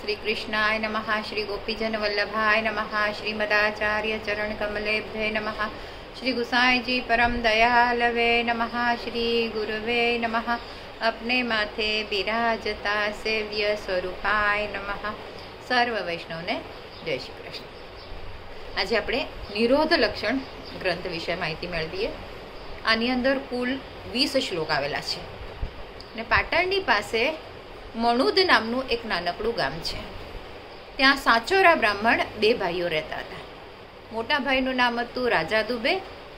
श्री कृष्णाय नमः। श्री गोपीजन वल्लभाय नमः। श्रीमदाचार्य चरण कमलेभ्ये नमः। श्री गुसाई जी परम दयालवे नमः। श्री गुरुवे नमः। अपने माथे बिराजता सेव्य स्वरूपाय नमः। सर्व वैष्णव ने जय श्री कृष्ण। आज આપણે નિરોધ લક્ષણ ગ્રંથ વિશે માહિતી મેળવીએ। આની અંદર કુલ 20 શ્લોક આવેલા છે ને પાટણની પાસે મણુદ નામનું એક નાનકડું ગામ છે। ત્યાં સાચોરા બ્રાહ્મણ બે ભાઈઓ રહેતા હતા। મોટા ભાઈનું નામ હતું રાજા દુબે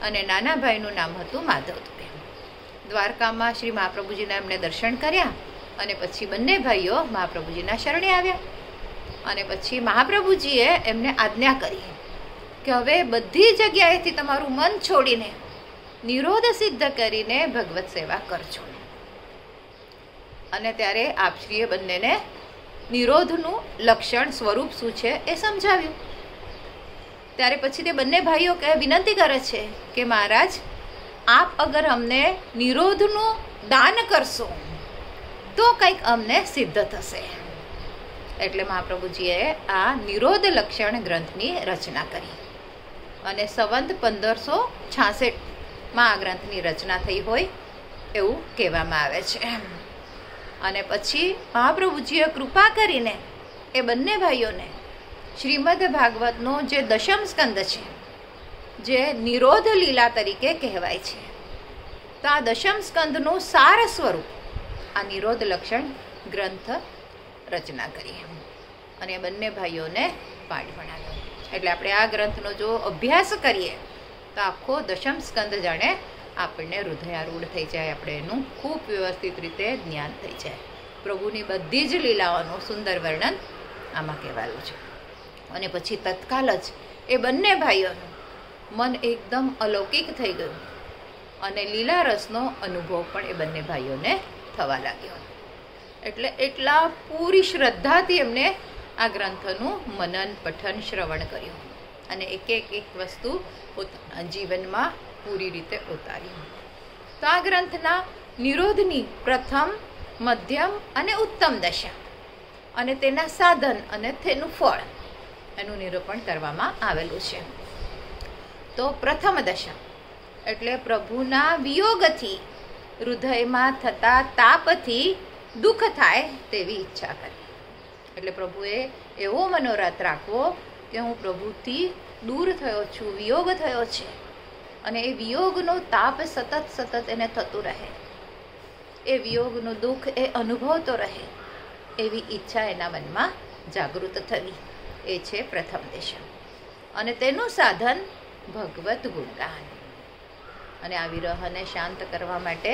અને નાના ભાઈનું નામ હતું માધવ દુબે। દ્વારકામાં શ્રી મહાપ્રભુજીના એમને દર્શન કર્યા અને પછી બંને ભાઈઓ મહાપ્રભુજીના શરણે આવ્યા અને પછી મહાપ્રભુજીએ એમને આજ્ઞા કરી કે હવે બધી જગ્યાએથી તમારું મન છોડીને નિરોધ સિદ્ધ કરીને ભગવત સેવા કરજો। અને ત્યારે આપશ્રીએ બંનેને નિરોધનું લક્ષણ સ્વરૂપ શું છે એ સમજાવ્યું। ત્યારે પછી તે બંને ભાઈઓ વિનંતી કરે છે કે મહારાજ, આપ અગર અમને નિરોધનું દાન કરશો તો કંઈક અમને સિદ્ધ થશે। એટલે મહાપ્રભુજીએ આ નિરોધ લક્ષણ ગ્રંથની રચના કરી અને સંવંત 1566માં આ ગ્રંથની રચના થઈ હોય એવું કહેવામાં આવે છે। અને પછી મહાપ્રભુજીએ કૃપા કરીને એ બંને ભાઈઓને શ્રીમદ ભાગવતનો જે દશમ સ્કંદ છે, જે નિરોધ લીલા તરીકે કહેવાય છે, તો આ દશમ સ્કંદનું સાર સ્વરૂપ આ નિરોધ લક્ષણ ગ્રંથ રચના કરી અને એ બંને ભાઈઓને પાઠ ભણાવ્યો। એટલે આપણે આ ગ્રંથનો જો અભ્યાસ કરીએ તો આખો દશમ સ્કંદ જાણે આપણને હૃદયારૂઢ થઈ જાય, આપણે એનું ખૂબ વ્યવસ્થિત રીતે જ્ઞાન થઈ જાય। પ્રભુની બધી જ લીલાઓનું સુંદર વર્ણન આમાં કહેવાયું છે। અને પછી તત્કાલ જ એ બંને ભાઈઓનું મન એકદમ અલૌકિક થઈ ગયું અને લીલા રસનો અનુભવ પણ એ બંને ભાઈઓને થવા લાગ્યો। એટલે એટલા પૂરી શ્રદ્ધાથી એમને આ ગ્રંથનું મનન પઠન શ્રવણ કર્યું અને એક વસ્તુ પોતાના જીવનમાં પૂરી રીતે ઉતારી। તો આ ગ્રંથના નિરોધની પ્રથમ, મધ્યમ અને ઉત્તમ દશા અને તેના સાધન અને તેનું ફળ એનું નિરૂપણ કરવામાં આવેલું છે। તો પ્રથમ દશા એટલે પ્રભુના વિયોગથી હૃદયમાં થતા તાપથી દુઃખ થાય તેવી ઈચ્છા કરી। એટલે પ્રભુએ એવો મનોરથ રાખવો કે હું પ્રભુથી દૂર થયો છું, વિયોગ થયો છે અને એ વિયોગનો તાપ સતત એને થતું રહે, એ વિયોગનું દુઃખ એ અનુભવતો રહે એવી ઈચ્છા એના મનમાં જાગૃત થવી, એ છે પ્રથમ દિશા। અને તેનું સાધન ભગવત ગુણગાન અને આ વિરહને શાંત કરવા માટે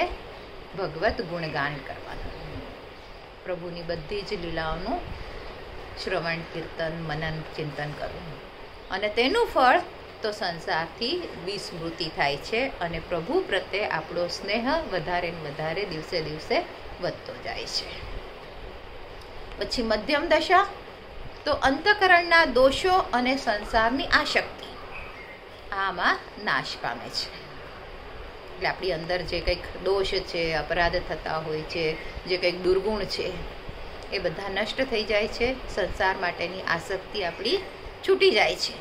ભગવત ગુણગાન કરવાનું, પ્રભુની બધી જ લીલાઓનું શ્રવણ, કીર્તન, મનન, ચિંતન કરવું અને તેનું ફળ તો સંસારથી વિસ્મૃતિ થાય છે અને પ્રભુ પ્રત્યે આપણો સ્નેહ વધારે ને વધારે દિવસે દિવસે વધતો જાય છે। પછી મધ્યમ દશા તો અંતઃકરણના દોષો અને સંસારની આસક્તિ આમાં નાશ પામે છે। એટલે આપણી અંદર જે કંઈક દોષ છે, અપરાધ થતા હોય છે, જે કંઈક દુર્ગુણ છે એ બધા નષ્ટ થઈ જાય છે, સંસાર માટેની આસક્તિ આપણી છૂટી જાય છે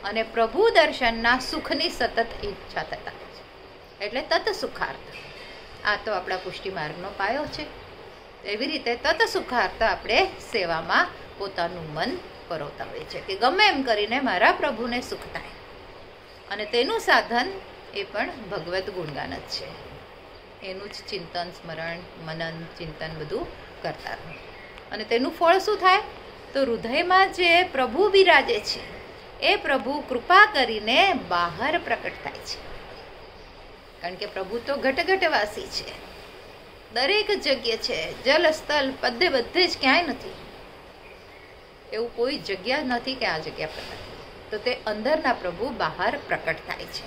અને પ્રભુ દર્શનના સુખની સતત ઈચ્છા થતા હોય છે। એટલે તત સુખાર્થ આ તો આપણા પુષ્ટિ માર્ગનો પાયો છે। એવી રીતે તત સુખાર્થ આપણે સેવામાં પોતાનું મન પરોવતા હોય છે કે ગમે એમ કરીને મારા પ્રભુને સુખ થાય અને તેનું સાધન એ પણ ભગવત ગુણગાન જ છે। એનું જ ચિંતન, સ્મરણ, મનન, ચિંતન બધું કરતા રહો અને તેનું ફળ શું થાય તો હૃદયમાં જે પ્રભુ બિરાજે છે એ પ્રભુ કૃપા કરીને બહાર પ્રકટ થાય છે। કારણ કે પ્રભુ તો ઘટઘટવાસી છે, દરેક જગ્યાએ છે, જલ સ્થળ બધે જ ક્યાંય નથી, એવું કોઈ જગ્યા નથી કે આ જગ્યા પર નથી, તો તે અંદરના પ્રભુ બહાર પ્રકટ થાય છે।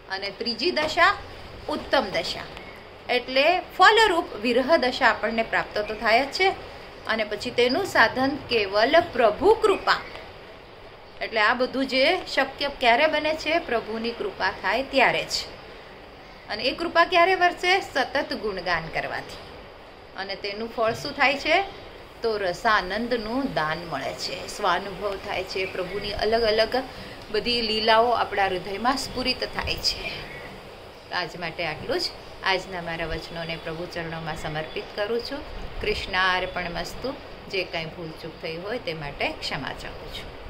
અને ત્રીજી દશા ઉત્તમ દશા એટલે ફલરૂપ વિરહ દશા આપણને પ્રાપ્ત તો થાય જ છે અને પછી તેનું સાધન કેવલ પ્રભુ કૃપા। એટલે આ બધું જે શક્ય ક્યારે બને છે? પ્રભુની કૃપા થાય ત્યારે જ। અને એ કૃપા ક્યારે વરસે? સતત ગુણગાન કરવાથી। અને તેનું ફળ શું થાય છે? તો રસાનંદનું દાન મળે છે, સ્વાનુભવ થાય છે, પ્રભુની અલગ અલગ બધી લીલાઓ આપણા હૃદયમાં સ્ફુરિત થાય છે. આજ માટે આટલું જ. આજના મારા વચનોને પ્રભુ ચરણોમાં સમર્પિત કરું છું. કૃષ્ણાર્પણમસ્તુ. જે કંઈ ભૂલચૂક થઈ હોય તે માટે ક્ષમા ચાહું છું.